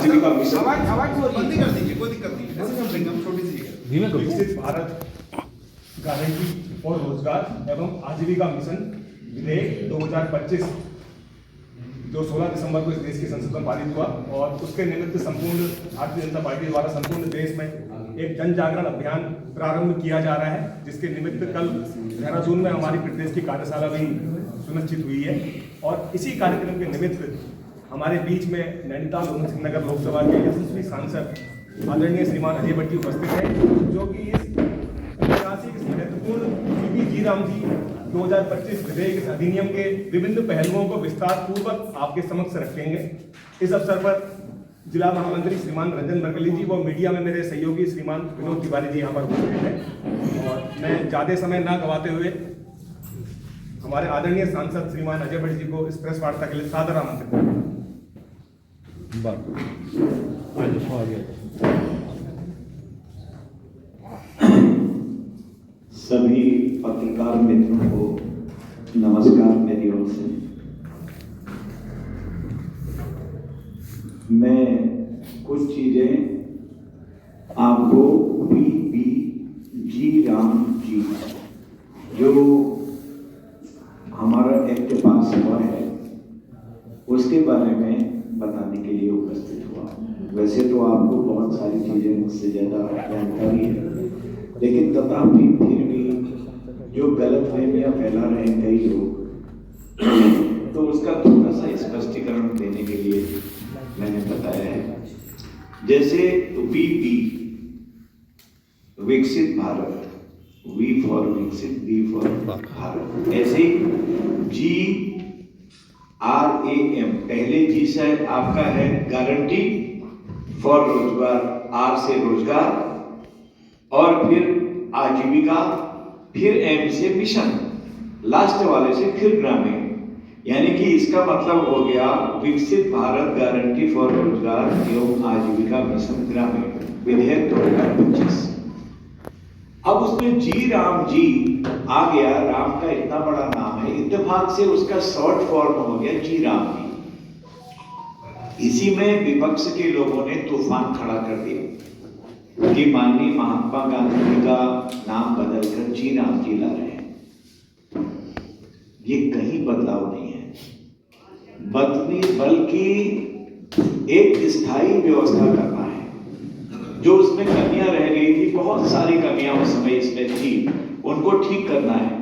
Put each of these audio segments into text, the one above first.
आजीविका मिशन बंदी कर दीजिए, कोई दिक्कत नहीं है। ऐसे हम छोटी सी जगह विकसित भारत गारंटी और रोजगार एवं आजीविका मिशन विधेयक 2025 जो 16 दिसंबर को इस देश की संसद में पारित हुआ और उसके निमित्त संपूर्ण भारतीय जनता पार्टी द्वारा संपूर्ण देश में एक जन जागरण अभियान प्रारंभ किया जा रहा है, जिसके निमित्त कल देहरादून में हमारी प्रदेश की कार्यशाला भी सुनिश्चित हुई है। और इसी कार्यक्रम के निमित्त हमारे बीच में नैनीताल उधम सिंह नगर लोकसभा के यशस्वी सांसद आदरणीय श्रीमान अजय भट्ट जी उपस्थित हैं, जो कि इस ऐतिहासिक महत्वपूर्ण सीपी जी राम जी 2025 विधेयक इस अधिनियम के विभिन्न पहलुओं को विस्तार पूर्वक आपके समक्ष रखेंगे। इस अवसर पर जिला महामंत्री श्रीमान रंजन मरकली जी व मीडिया में मेरे सहयोगी श्रीमान विनोद तिवारी जी यहाँ पर उपस्थित हैं। और मैं ज़्यादा समय न गवाते हुए हमारे आदरणीय सांसद श्रीमान अजय भट्ट जी को इस प्रेस वार्ता के लिए सादर आमंत्रित करता हूं। सभी पत्रकार मित्रों को नमस्कार मेरी ओर से। मैं कुछ चीजें आपको वी जी राम जी जो हमारा एक्ट पास हुआ है उसके बारे में बताने के लिए उपस्थित हुआ। वैसे तो आपको बहुत सारी चीजें मुझसे ज्यादा जानकारी है, लेकिन तथापि फिर भी जो गलतफहमियां फैला रहे हैं कई लोग, तो उसका थोड़ा सा स्पष्टीकरण देने के लिए मैंने बताया है। जैसे वी विकसित भारत, वी फॉर विकसित, बी फॉर भारत, ऐसे GRAM, पहले जी से आपका है गारंटी फॉर रोजगार, आर से रोजगार, और फिर आजीविका, फिर एम से मिशन, लास्ट वाले से फिर ग्रामीण। यानी कि इसका मतलब हो गया विकसित भारत गारंटी फॉर रोजगार एवं आजीविका मिशन ग्रामीण विधेयक 2025। अब उसमें जी राम जी आ गया, राम का इतना बड़ा नाम है, इत्तेफाक से उसका शॉर्ट फॉर्म हो गया जी राम जी। इसी में विपक्ष के लोगों ने तूफान खड़ा कर दिया कि माननीय महात्मा गांधी का नाम बदलकर जी राम जी ला रहे हैं। ये कहीं बदलाव नहीं है, बल्कि एक स्थायी व्यवस्था करना है। जो उसमें कमियां रह गई थी, बहुत सारी कमियां उस समय इसमें थी, उनको ठीक करना है।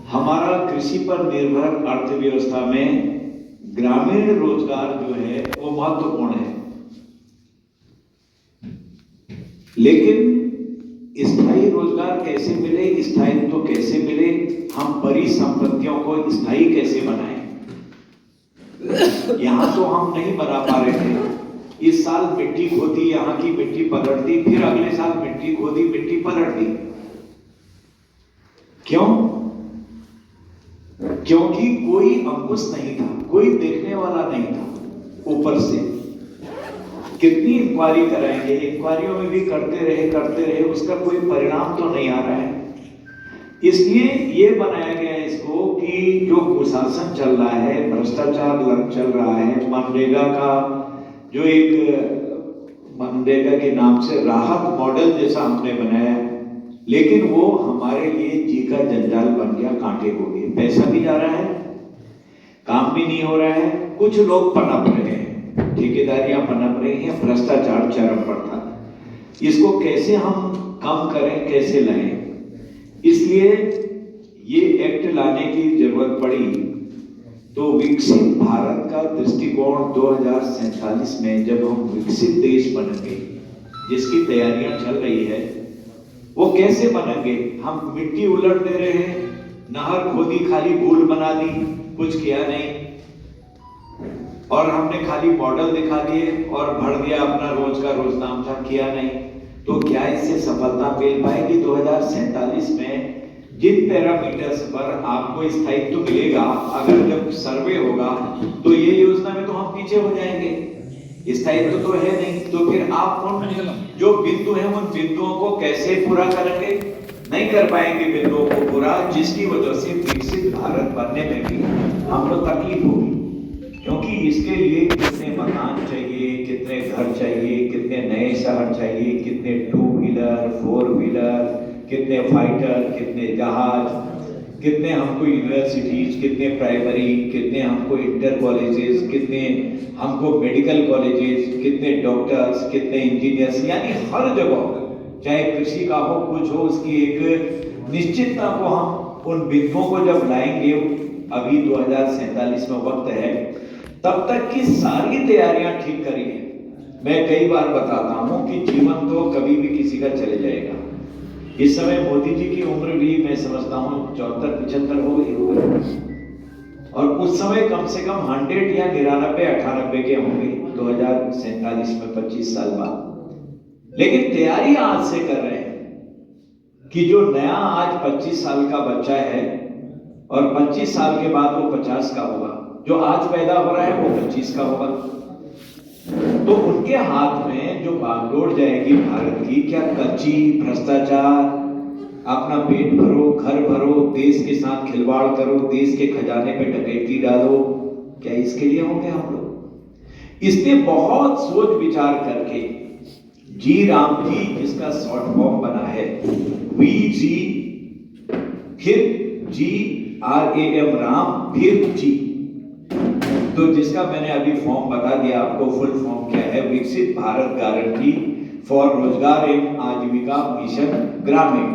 हमारा कृषि पर निर्भर अर्थव्यवस्था में ग्रामीण रोजगार जो है वो महत्वपूर्ण है, लेकिन स्थायी रोजगार कैसे मिले, स्थायित्व कैसे मिले, हम परिसंपत्तियों को स्थायी कैसे बनाएं। यहां तो हम नहीं बना पा रहे थे। इस साल मिट्टी खोदी, यहां की मिट्टी पलट दी, फिर अगले साल मिट्टी खोदी, मिट्टी पलट दी। क्यों? क्योंकि कोई अंकुश नहीं था, कोई देखने वाला नहीं था ऊपर से। कितनी इंक्वायरी कराएंगे, इंक्वायरियों में भी करते रहे, उसका कोई परिणाम तो नहीं आ रहा है। इसलिए ये बनाया गया इसको कि जो कुशासन चल रहा है, भ्रष्टाचार चल रहा है, मनरेगा का जो एक मनरेगा के नाम से राहत मॉडल जैसा हमने बनाया, लेकिन वो हमारे लिए जी का जंजाल बन गया, कांटे हो गए। पैसा भी जा रहा है, काम भी नहीं हो रहा है, कुछ लोग पनप रहे हैं, ठेकेदारियां पनप रही हैं, भ्रष्टाचार चरम पर था। इसको कैसे हम कम करें, कैसे लाएं, इसलिए ये एक्ट लाने की जरूरत पड़ी। तो विकसित भारत का दृष्टिकोण 2047 में जब हम विकसित देश बनेंगे, जिसकी तैयारियां चल रही है, वो कैसे बनेंगे। हम मिट्टी उलट दे रहे हैं, नहर खोदी, खाली पुल बना दी, कुछ किया नहीं, और हमने खाली मॉडल दिखा दिए और भर दिया अपना रोज का रोज नाम था, किया नहीं। तो क्या इससे सफलता मिल पाएगी 2047 में? जिन पैरामीटर्स पर आपको स्थायित्व मिलेगा, अगर जब सर्वे होगा तो ये योजना में तो हम पीछे हो जाएंगे, स्थायित्व तो है नहीं। तो फिर आप उन जो बिंदु है, उन बिंदुओं को कैसे पूरा करेंगे? नहीं कर पाएंगे बिंदुओं को पूरा, जिसकी वजह से विकसित भारत बनने में भी हमको तकलीफ होगी, क्योंकि इसके लिए कितने कितने फाइटर, कितने जहाज, कितने हमको यूनिवर्सिटीज, कितने प्राइमरी, कितने हमको इंटर कॉलेजेस, कितने हमको मेडिकल कॉलेजेस, कितने डॉक्टर्स, कितने इंजीनियर्स, यानी हर जगह चाहे कृषि का हो कुछ हो, उसकी एक निश्चितता को हम उन बिंदुओं को जब लाएंगे, अभी 2047 में वक्त है, तब तक की सारी तैयारियां ठीक करिए। मैं कई बार बताता हूं कि जीवन तो कभी भी किसी का चले जाएगा। इस समय मोदी जी की उम्र भी मैं समझता हूं 74-75 हो गई, और उस समय कम से कम 100 या 99-98 के होंगे 2047 में, 25 साल बाद। लेकिन तैयारी आज से कर रहे हैं कि जो नया आज 25 साल का बच्चा है और 25 साल के बाद वो 50 का होगा, जो आज पैदा हो रहा है वो 25 का होगा, तो उनके हाथ में जो बागडोर जाएगी भारत की, क्या कच्ची भ्रष्टाचार, अपना पेट भरो, घर भरो, देश के साथ खिलवाड़ करो, देश के खजाने पे डकैती डालो, क्या इसके लिए होंगे हम लोग? इसने बहुत सोच विचार करके जी राम जी, जिसका शॉर्ट फॉर्म बना है VG, फिर GRAM राम, फिर जी, तो जिसका मैंने अभी फॉर्म बता दिया आपको, फुल फॉर्म क्या है, विकसित भारत गारंटी फॉर रोजगार एवं आजीविका मिशन ग्रामीण,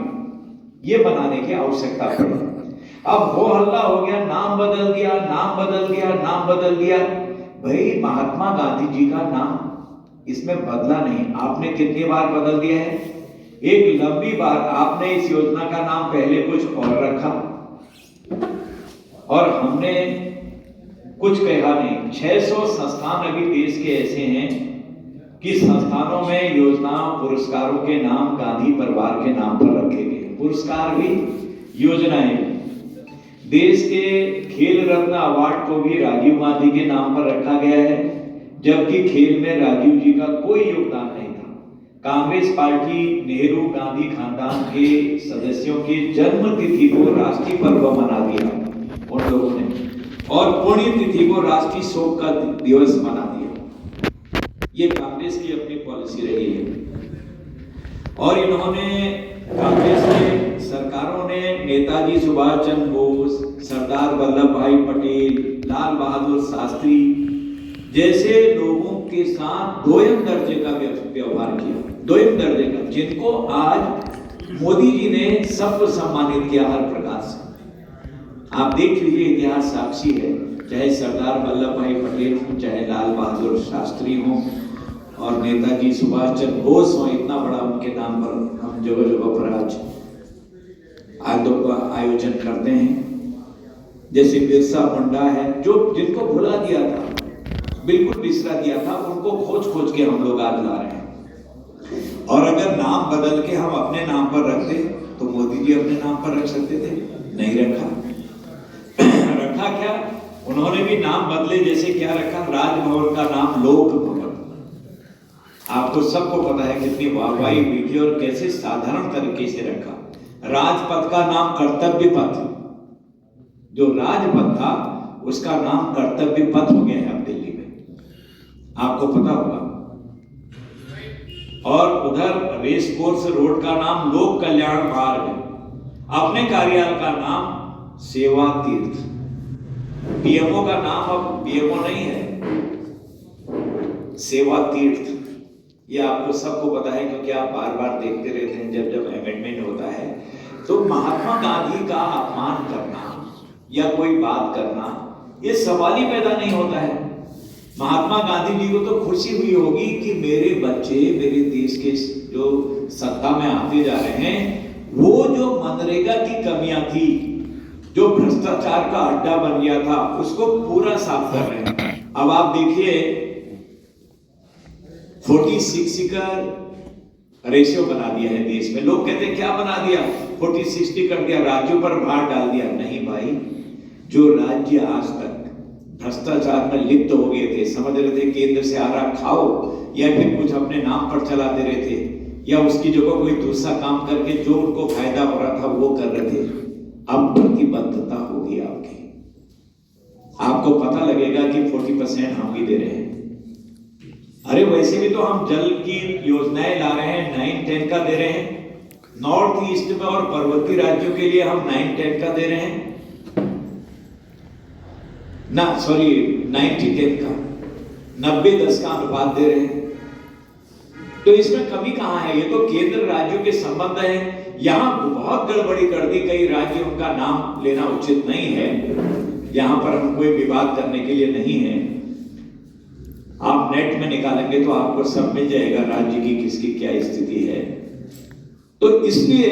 ये बनाने की आवश्यकता पड़ी। अब वो हल्ला हो गया, नाम बदल दिया, नाम बदल दिया, नाम बदल दिया। भाई महात्मा गांधी जी का नाम इसमें बदला नहीं, आपने कितनी बार बदल दिया है? एक लंबी बार आपने इस योजना का नाम पहले कुछ और रखा, और हमने कुछ कहा नहीं। 600 संस्थान अभी देश के ऐसे हैं कि संस्थानों में योजना पुरस्कारों के नाम गांधी परिवार के नाम पर रखे गए, पुरस्कार भी, योजनाएं भी। देश के खेल रत्न अवार्ड को भी राजीव गांधी के नाम पर रखा गया है, जबकि खेल में राजीव जी का कोई योगदान नहीं था। कांग्रेस पार्टी नेहरू गांधी खानदान के सदस्यों के जन्म तिथि को राष्ट्रीय पर्व मना दिया उन लोगों ने, और पुण्य तिथि को राष्ट्रीय शोक का दिवस बना दिया। ये कांग्रेस की अपनी पॉलिसी रही है। और इन्होंने, कांग्रेस के सरकारों ने नेताजी सुभाष चंद्र बोस, सरदार वल्लभ भाई पटेल, लाल बहादुर शास्त्री जैसे लोगों के साथ दोयम दर्जे का व्यवहार किया, दोयम दर्जे का, जिनको आज मोदी जी ने सबको सम्मानित किया हर प्रकार से। आप देख लीजिए, इतिहास साक्षी है, चाहे सरदार वल्लभ भाई पटेल हो, चाहे लाल बहादुर शास्त्री हो, और नेताजी सुभाष चंद्र बोस हो, इतना बड़ा उनके नाम पर हम जगह जगह पर आज आयोजन करते हैं। जैसे बिरसा मुंडा है, जो जिनको भुला दिया था, बिल्कुल बिसरा दिया था, उनको खोज खोज के हम लोग आज ला रहे हैं। और अगर नाम बदल के हम अपने नाम पर रखते तो मोदी जी अपने नाम पर रख सकते थे, नहीं रखा। रखा क्या, उन्होंने भी नाम बदले। जैसे क्या रखा, राजभवन का नाम लोक भवन। आपको सबको पता है कितनी वाहवाही हुई थी और कैसे साधारण तरीके से रखा। राजपथ का नाम कर्तव्य पथ, जो राजपथ था उसका नाम कर्तव्य पथ हो गया है अब दिल्ली में, आपको पता होगा। और उधर रेस कोर्स रोड का नाम लोक कल्याण मार्ग, अपने कार्यालय का नाम सेवा तीर्थ। पीएमओ का नाम अब पीएमओ नहीं है, सेवा तीर्थ। ये आपको सबको पता है, क्योंकि आप बार बार देखते रहते हैं जब जब अमेंडमेंट होता है। तो महात्मा गांधी का अपमान करना या कोई बात करना, ये सवाल ही पैदा नहीं होता है। महात्मा गांधी जी को तो खुशी हुई होगी कि मेरे बच्चे मेरे देश के जो सत्ता में आते जा रहे हैं, वो जो मनरेगा की कमियां थी, जो भ्रष्टाचार का अड्डा बन गया था, उसको पूरा साफ कर रहे हैं। अब आप देखिए 46 का रेशियो बना दिया है देश में। लोग कहते हैं क्या बना दिया, 40-60 कर दिया, राज्यों पर भार डाल दिया। नहीं भाई, जो राज्य आज तक भ्रष्टाचार में लिप्त हो गए थे, समझ रहे थे केंद्र से आ रहा खाओ, या फिर कुछ अपने नाम पर चलाते रहे थे, या उसकी जगह कोई दूसरा काम करके जो उनको फायदा हो रहा था वो कर रहे थे, अब प्रतिबद्धता होगी आपकी। आपको पता लगेगा कि 40% हम भी दे रहे हैं। अरे वैसे भी तो हम जल की योजनाएं ला रहे हैं, 9-10 का दे रहे हैं, नॉर्थ ईस्ट में और पर्वतीय राज्यों के लिए हम 9-10 का दे रहे हैं ना, सॉरी 90-10 का, 90-10 का अनुपात दे रहे हैं। तो इसमें कमी कहां है? ये तो केंद्र राज्यों के संबंध है, यहां बहुत गड़बड़ी कर दी। कई राज्य, उनका नाम लेना उचित नहीं है, यहां पर हम कोई विवाद करने के लिए नहीं है। आप नेट में निकालेंगे तो आपको सब मिल जाएगा राज्य की किसकी क्या स्थिति है। तो इसलिए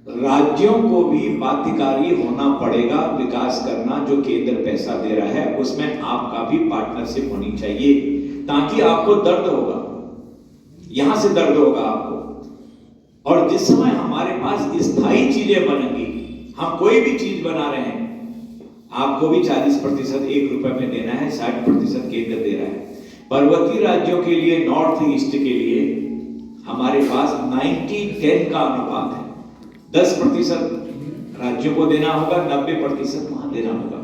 राज्यों को भी बाध्यकारी होना पड़ेगा विकास करना। जो केंद्र पैसा दे रहा है उसमें आपका भी पार्टनरशिप होनी चाहिए, ताकि आपको दर्द होगा, यहां से दर्द होगा आपको। और जिस समय हमारे पास स्थायी चीजें बनेंगी, हम कोई भी चीज बना रहे हैं, आपको भी 40% 1 रुपए में देना है, 60% केंद्र दे रहा है। पर्वतीय राज्यों के लिए, नॉर्थ ईस्ट के लिए हमारे पास 90-10 का अनुपात है। 10% राज्यों को देना होगा, 90% वहां देना होगा।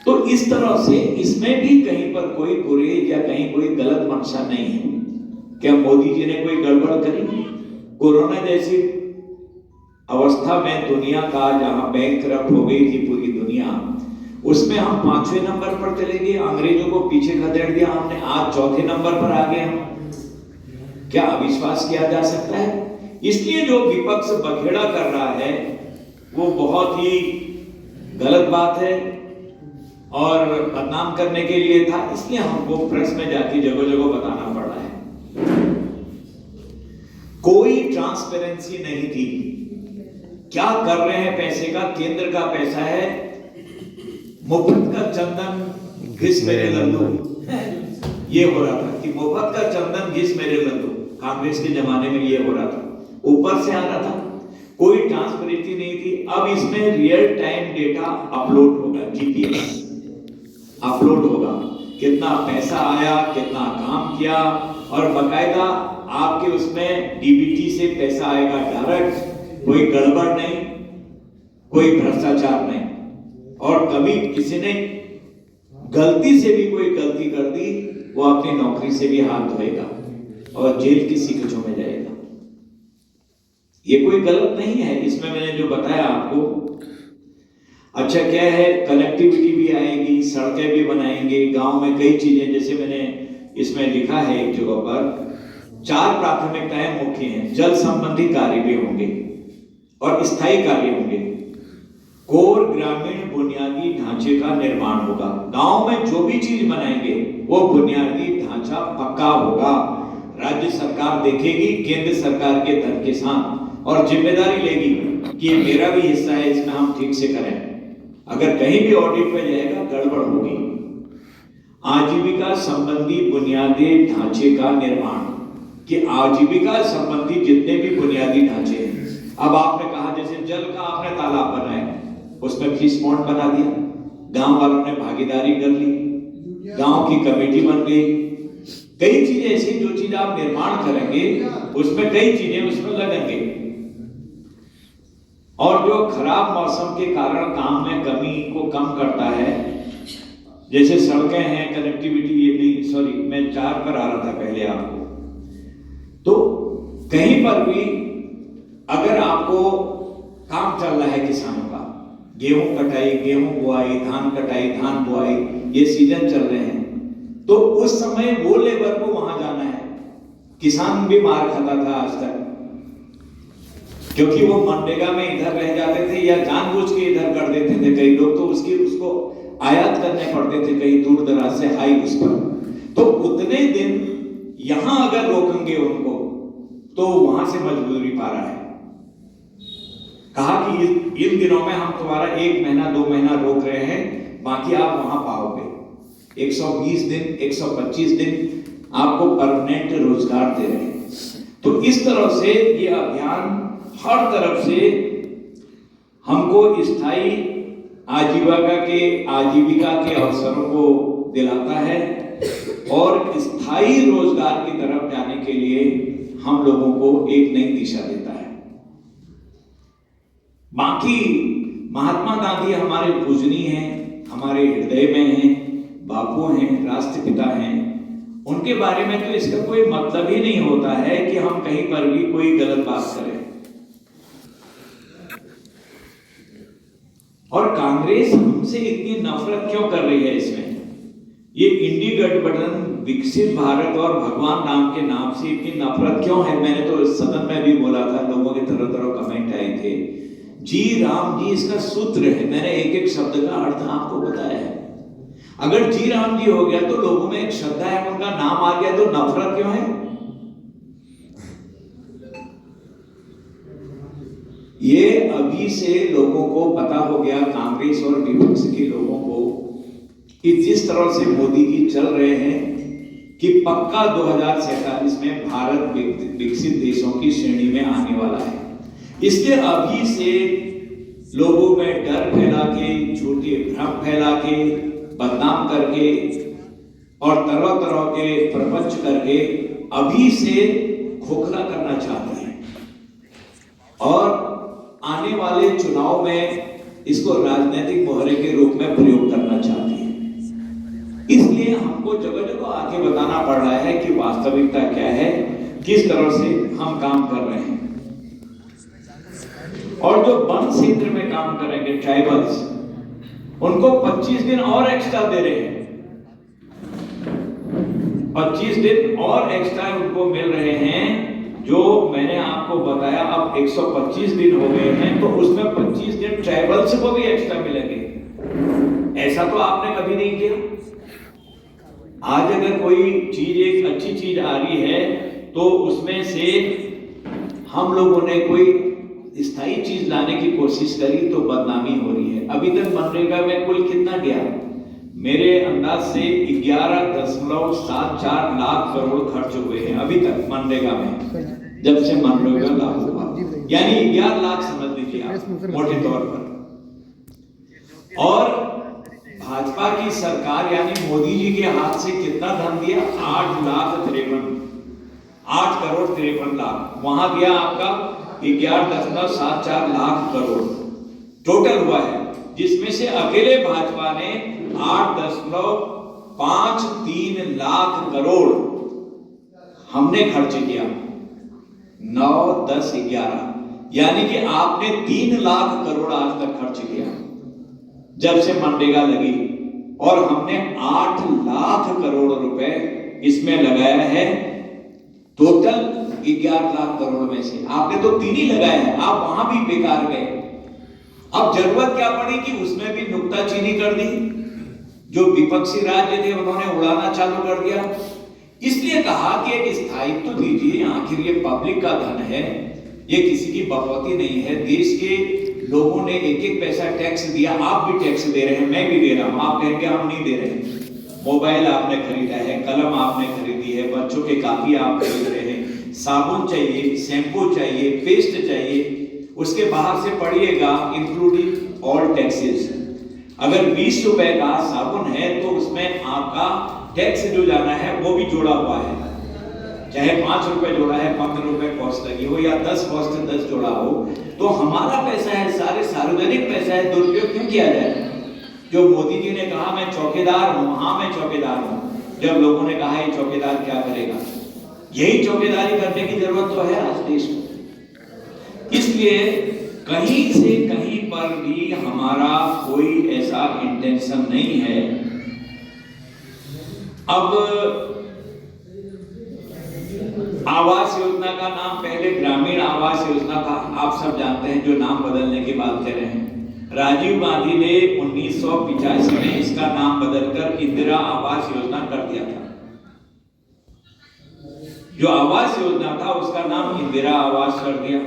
तो इस तरह से इसमें भी कहीं पर कोई गुरेज या कहीं कोई गलत मंशा नहीं है। क्या मोदी जी ने कोई गड़बड़ करी? कोरोना जैसी अवस्था में दुनिया का जहां बैंकरप्ट हो गई थी पूरी दुनिया, उसमें हम 5वें नंबर पर चले गए, अंग्रेजों को पीछे खदेड़ दिया हमने, आज 4थे नंबर पर आ गए हम। क्या अविश्वास किया जा सकता है? इसलिए जो विपक्ष बखेड़ा कर रहा है वो बहुत ही गलत बात है और बदनाम करने के लिए था। इसलिए हमको प्रेस में जाके जगह जगह बताना पड़ रहा है। कोई ट्रांसपेरेंसी नहीं थी। क्या कर रहे हैं पैसे का? केंद्र का पैसा है, मुफ्त का चंदन घिस मेरे लल्लू, ये हो रहा था कि मुफ्त का चंदन घिस मेरे लल्लू। कांग्रेस के जमाने में ये हो रहा था, ऊपर से आ रहा था, कोई ट्रांसपेरेंसी नहीं थी। अब इसमें रियल टाइम डेटा अपलोड होगा, जीपीएस अपलोड होगा, कितना पैसा आया, कितना काम किया, और बकायदा आपके उसमें डीबीटी से पैसा आएगा डायरेक्ट, कोई गड़बड़ नहीं, कोई भ्रष्टाचार नहीं। और कभी किसी ने गलती से भी कोई गलती कर दी, वो अपनी नौकरी से भी हाथ धोएगा और जेल की सीकचों में जाएगा। ये कोई गलत नहीं है इसमें, मैंने जो बताया आपको। अच्छा क्या है, कनेक्टिविटी भी आएगी, सड़कें भी बनाएंगे, गांव में कई चीजें, जैसे मैंने इसमें लिखा है एक जगह पर 4 प्राथमिकताएं मुख्य हैं। जल संबंधी कार्य भी होंगे और स्थायी कार्य होंगे। कोर ग्रामीण बुनियादी ढांचे का निर्माण होगा। गांव में जो भी चीज बनाएंगे वो बुनियादी ढांचा पक्का होगा। राज्य सरकार देखेगी केंद्र सरकार के धन के साथ और जिम्मेदारी लेगी कि ये मेरा भी हिस्सा है, इसमें हम ठीक से करें। अगर कहीं भी ऑडिट में जाएगा गड़बड़ होगी। आजीविका संबंधी बुनियादी ढांचे का निर्माण, कि आजीविका संबंधी जितने भी बुनियादी ढांचे हैं। अब आपने कहा जैसे जल का आपने तालाब बनाया, उसमें फिश पॉन्ड बना दिया, गांव वालों ने भागीदारी कर ली, गांव की कमेटी बन गई। कई चीजें ऐसी, जो चीज आप निर्माण करेंगे उसमें कई चीजें उसमें लगेंगे। और जो खराब मौसम के कारण काम में कमी को कम करता है, जैसे सड़कें हैं, कनेक्टिविटी, ये नहीं, सॉरी मैं 4 पर आ रहा था पहले आपको। तो कहीं पर भी अगर आपको काम चल रहा है किसानों का, गेहूं कटाई, गेहूं बुआई, धान कटाई, धान बुआई, ये सीजन चल रहे हैं, तो उस समय वो लेबर को वहां जाना है। किसान भी मार खाता था आज तक, क्योंकि वो मनरेगा में इधर रह जाते थे या जानबूझ के इधर कर देते थे। कई लोग तो उसको आयात करने पड़ते थे कहीं दूर दराज से, हाई उस पर। तो उतने दिन यहां अगर रोकेंगे उनको तो वहां से मजबूरी पा रहा है। कहा कि इन दिनों में हम तुम्हारा 1 महीना 2 महीना रोक रहे हैं, बाकी आप वहां पाओगे। 120 दिन 125 दिन आपको परमानेंट रोजगार दे रहे हैं। तो इस तरह से ये अभियान हर तरफ से हमको स्थायी आजीविका के अवसरों को दिलाता है और स्थायी रोजगार की तरफ जाने के लिए हम लोगों को एक नई दिशा देता है। बाकी महात्मा गांधी हमारे पूजनीय हैं, हमारे हृदय में हैं, बापू हैं, राष्ट्रपिता हैं। उनके बारे में तो इसका कोई मतलब ही नहीं होता है कि हम कहीं पर भी कोई गलत बात करें। और कांग्रेस हमसे इतनी नफरत क्यों कर रही है इसमें? ये इंडी गठबंधन, विकसित भारत और भगवान राम के नाम से इतनी नफरत क्यों है? मैंने तो सदन में भी बोला था, लोगों के तरह तरह कमेंट आए थे। जी राम जी इसका सूत्र है, मैंने एक एक शब्द का अर्थ आपको बताया है। अगर जी राम जी हो गया तो लोगों में एक श्रद्धा है, उनका नाम आ गया तो नफरत क्यों है? ये अभी से लोगों को पता हो गया, कांग्रेस और विपक्ष के लोगों को, कि जिस तरह से मोदी जी चल रहे हैं कि पक्का 2047 में भारत विकसित देशों की श्रेणी में आने वाला है। इसलिए अभी से लोगों में डर फैला के, झूठे भ्रम फैला के, बदनाम करके और तरह तरह के प्रपंच करके अभी से खोखला करना चाहते हैं और आने वाले चुनाव में इसको राजनीतिक मोहरे के रूप में प्रयोग करना चाहते हैं। इसलिए हमको जगह जगह आके बताना पड़ रहा है कि वास्तविकता क्या है, किस तरह से हम काम कर रहे हैं। और जो वन क्षेत्र में काम करेंगे ट्राइबल्स, उनको 25 दिन और एक्स्ट्रा दे रहे हैं। 25 दिन और एक्स्ट्रा उनको मिल रहे हैं। जो मैंने आपको बताया, अब 125 दिन हो गए हैं, तो उसमें 25 दिन ट्राइबल्स को भी एक्स्ट्रा मिलेंगे। ऐसा तो आपने कभी नहीं किया। आज अगर कोई चीज, एक अच्छी चीज आ रही है, तो उसमें से हम लोगों ने कोई स्थायी चीज लाने की कोशिश करी तो बदनामी हो रही है। अभी तक मनरेगा में कुल कितना गया? मेरे अंदाज से 11.74 लाख करोड़ खर्च हुए हैं अभी तक मनरेगा में, जब से मनरेगा लागू हुआ, यानी 11 लाख समझ लीजिए आप मोटे तौर पर। और भाजपा की सरकार यानी मोदी जी के हाथ से कितना धन दिया? 8 करोड़ 53 लाख वहां दिया आपका 11.74 लाख करोड़ टोटल हुआ है, जिसमें से अकेले भाजपा ने 8.53 लाख करोड़ हमने खर्च किया। 9, 10, 11 यानी कि आपने 3 लाख करोड़ आज तक खर्च किया जब से मनरेगा लगी, और हमने 8 लाख करोड़ रुपए इसमें लगाया है। टोटल 11 लाख करोड़ में से आपने तो 3 ही लगाए हैं, आप वहां भी बेकार गए। अब जरूरत क्या पड़ी कि उसमें भी नुक्ताचीनी कर दी। जो विपक्षी राज्य थे उन्होंने उड़ाना चालू कर दिया। इसलिए कहा कि एक स्थायित्व तो दीजिए, आखिर ये पब्लिक का धन है, ये किसी की बकौती नहीं है। देश के लोगों ने एक एक पैसा टैक्स दिया, आप भी टैक्स दे रहे हैं, मैं भी दे रहा हूं। आप कहेंगे हम नहीं दे रहे हैं। मोबाइल आपने खरीदा है, कलम आपने खरीदी है, बच्चों के कापी आप खरीद रहे हैं, साबुन चाहिए, शैम्पू चाहिए, पेस्ट चाहिए, उसके बाहर से पढ़िएगा इंक्लूडिंग ऑल टैक्सेस। अगर 20 रुपए का साबुन है तो उसमें आपका टैक्स जो जाना है वो भी जोड़ा हुआ है, चाहे 5 रुपए जोड़ा है, 15 रुपए कॉस्ट लगी हो, या 10 कॉस्ट 10 जोड़ा हो, तो हमारा पैसा है, सारे सार्वजनिक पैसा है, दुरुपयोग क्यों किया जाए? जो मोदी जी ने कहा मैं चौकीदार हूं, हाँ मैं चौकीदार हूं। जब लोगों ने कहा ये चौकीदार क्या करेगा, यही चौकीदारी करने की जरूरत तो है आज देश को। इसलिए कहीं से कहीं पर भी हमारा कोई ऐसा इंटेंशन नहीं है। अब आवास योजना का नाम पहले ग्रामीण आवास योजना था, आप सब जानते हैं, जो नाम बदलने की बात कर रहे हैं। राजीव गांधी ने 1985 में इसका नाम बदलकर इंदिरा आवास योजना कर दिया था। जो आवास योजना था उसका नाम इंदिरा आवास कर दिया।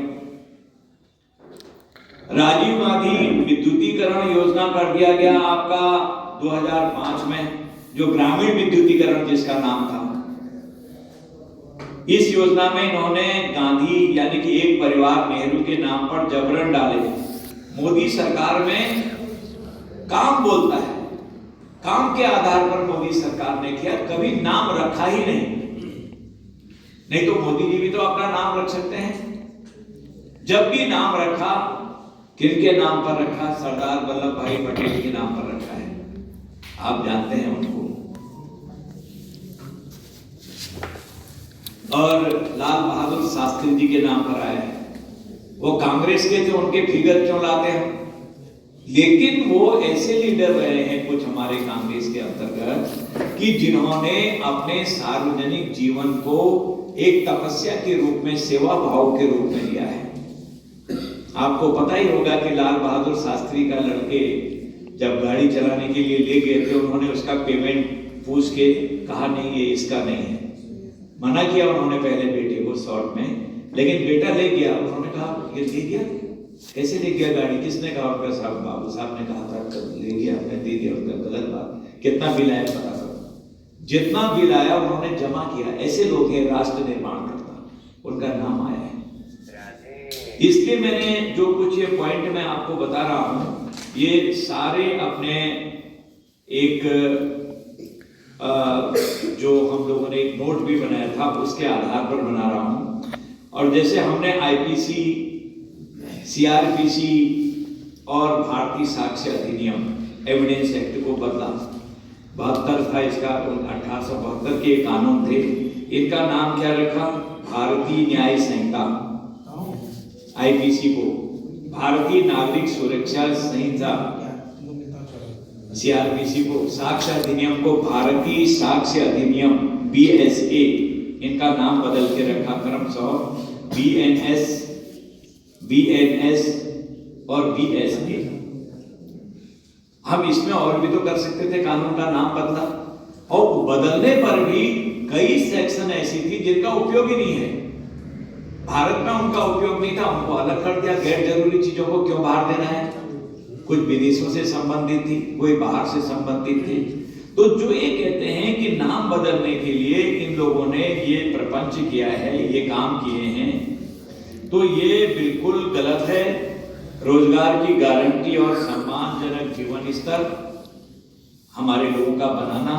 राजीव गांधी विद्युतीकरण योजना कर दिया गया आपका 2005 में, जो ग्रामीण विद्युतीकरण जिसका नाम था। इस योजना में इन्होंने गांधी यानी कि एक परिवार नेहरू के नाम पर जबरन डाले। मोदी सरकार में काम बोलता है, काम के आधार पर मोदी सरकार ने किया, कभी नाम रखा ही नहीं तो मोदी जी भी तो अपना नाम रख सकते हैं। जब भी नाम रखा, किनके नाम पर रखा? सरदार वल्लभ भाई पटेल के नाम पर रखा है, आप जानते हैं उनको। और लाल बहादुर शास्त्री जी के नाम पर आया है। वो कांग्रेस के थे, उनके फिगर क्यों लाते हैं? लेकिन वो ऐसे लीडर रहे हैं कुछ हमारे कांग्रेस के अंतर्गत कि जिन्होंने अपने सार्वजनिक जीवन को एक तपस्या के रूप में, सेवा भाव के रूप में लिया है। आपको पता ही होगा कि लाल बहादुर शास्त्री का लड़के जब गाड़ी चलाने के लिए ले गए थे, उन्होंने उसका पेमेंट पूछ के कहा नहीं ये इसका नहीं है, मना किया उन्होंने पहले बेटे को शॉर्ट में, लेकिन बेटा ले गया। उन्होंने कहा ये ले गया, कैसे ले गया गाड़ी? किसने कहा? उनका साहब, बाबू साहब ने कहा था ले गया, मैं दे दिया। उनका गलत बात। कितना बिल आया पता करो। जितना बिल आया उन्होंने जमा किया। ऐसे लोग हैं राष्ट्र निर्माण करता, उनका नाम आया है। इसलिए मैंने जो कुछ ये पॉइंट मैं आपको बता रहा हूं, ये सारे अपने एक जो हम लोगों ने एक नोट भी बनाया था उसके आधार पर बना रहा हूं। और जैसे हमने आईपीसी, सीआरपीसी और भारतीय साक्ष्य अधिनियम एविडेंस एक्ट को बदला, 72 था इसका, 1872 के कानून थे, इनका नाम क्या रखा? भारतीय न्याय संहिता। आईपीसी को भारतीय नागरिक सुरक्षा संहिता, सीआरपीसी को, साक्ष्य अधिनियम को भारतीय साक्ष्य अधिनियम बीएसए, इनका नाम बदल के रखा क्रमशः बीएनएस और बीएसए। हम इसमें और भी तो कर सकते थे, कानून का नाम बदला, और बदलने पर भी कई सेक्शन ऐसी थी जिनका उपयोग ही नहीं है। भारत में उनका उपयोग नहीं था, उनको अलग कर दिया। गैर जरूरी चीजों को क्यों बाहर देना है? कुछ विदेशों से संबंधित थी, कोई बाहर से संबंधित थी। तो जो ये कहते हैं कि नाम बदलने के लिए इन लोगों ने ये प्रपंच किया है, ये काम किए हैं, तो ये बिल्कुल गलत है। रोजगार की गारंटी और सम्मानजनक जीवन स्तर हमारे लोगों का बनाना,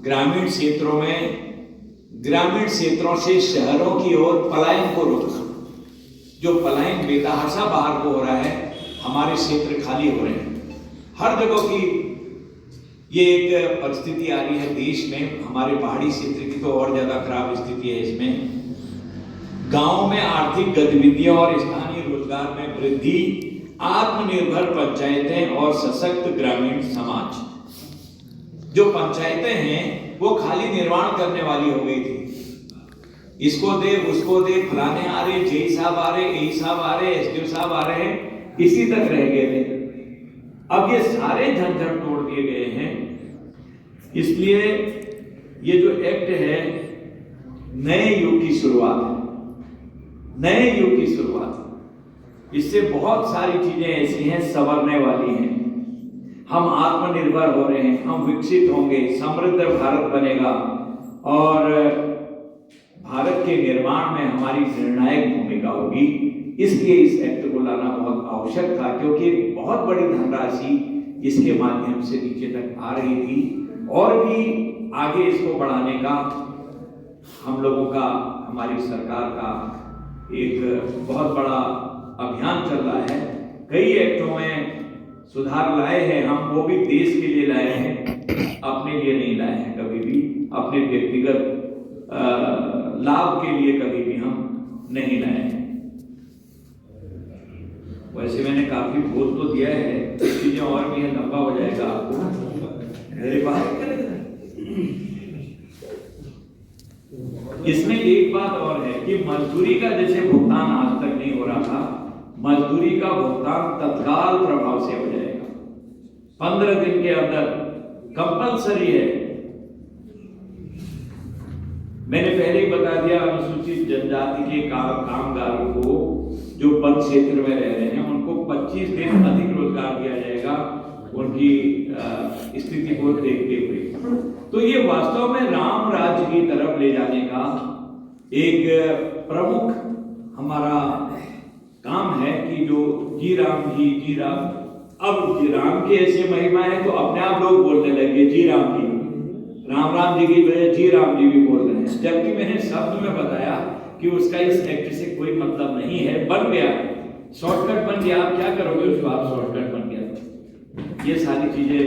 ग्रामीण क्षेत्रों में, ग्रामीण क्षेत्रों से शहरों की ओर पलायन को रोकना। जो पलायन बेतहाशा बाहर को हो रहा है, हमारे क्षेत्र खाली हो रहे हैं हर जगह की, ये एक परिस्थिति आ रही है देश में। हमारे पहाड़ी क्षेत्र की तो और ज्यादा खराब स्थिति है इसमें। गांव में आर्थिक गतिविधियों और स्थानीय रोजगार में वृद्धि, आत्मनिर्भर पंचायतें और सशक्त ग्रामीण समाज। जो पंचायतें हैं वो खाली निर्माण करने वाली हो गई थी, इसको दे उसको दे, फलाने आ रहे, जेई साहब आ रहे, एई साहब आ रहे, एसडीओ साहब आ रहे हैं, इसी तक रह गए थे। अब ये सारे झंझट तोड़ दिए गए हैं। इसलिए ये जो एक्ट है नए युग की शुरुआत है, नए युग की शुरुआत। इससे बहुत सारी चीजें ऐसी हैं संवरने वाली हैं। हम आत्मनिर्भर हो रहे हैं, हम विकसित होंगे, समृद्ध भारत बनेगा, और भारत के निर्माण में हमारी निर्णायक भूमिका होगी। इसलिए इस एक्ट को लाना बहुत आवश्यक था, क्योंकि बहुत बड़ी धनराशि इसके माध्यम से नीचे तक आ रही थी, और भी आगे इसको बढ़ाने का हम लोगों का, हमारी सरकार का एक बहुत बड़ा अभियान चल रहा है। कई एक्टों में सुधार लाए हैं हम, वो भी देश के लिए लाए हैं, अपने लिए नहीं लाए हैं कभी भी, अपने व्यक्तिगत लाभ के लिए कभी भी हम नहीं लाए हैं। वैसे मैंने काफी बोल तो दिया है, चीजें और भी है, लंबा हो जाएगा आपको मेरे पास। इसमें एक बात और है कि मजदूरी का जैसे भुगतान आज तक नहीं हो रहा था, मजदूरी का भुगतान तत्काल प्रभाव से हो जाएगा, 15 दिन के अंदर कंपलसरी है। मैंने पहले ही बता दिया, अनुसूचित जनजाति के कामगारों को जो वन क्षेत्र में रह रहे हैं उनको 25 दिन अधिक रोजगार दिया जाएगा उनकी स्थिति को देखते हुए। तो ये वास्तव में राम राज्य की तरफ ले जाने का एक प्रमुख हमारा काम है कि जो जी राम, अब जी राम की ऐसी महिमा है तो अपने आप लोग बोलने लगे जी राम जी, राम जी की बजाय जी राम जी भी बोल रहे हैं, जबकि मैंने शब्द में बताया कि उसका इस एक्ट से कोई मतलब नहीं है। बन गया, शॉर्टकट बन गया, आप क्या करोगे उसको? आप शॉर्टकट बन गया। ये सारी चीजें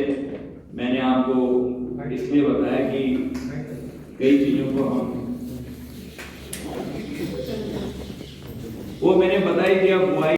मैंने आपको इसलिए बताया कि कई चीजों को हम वो मैंने बताई दिया बुआई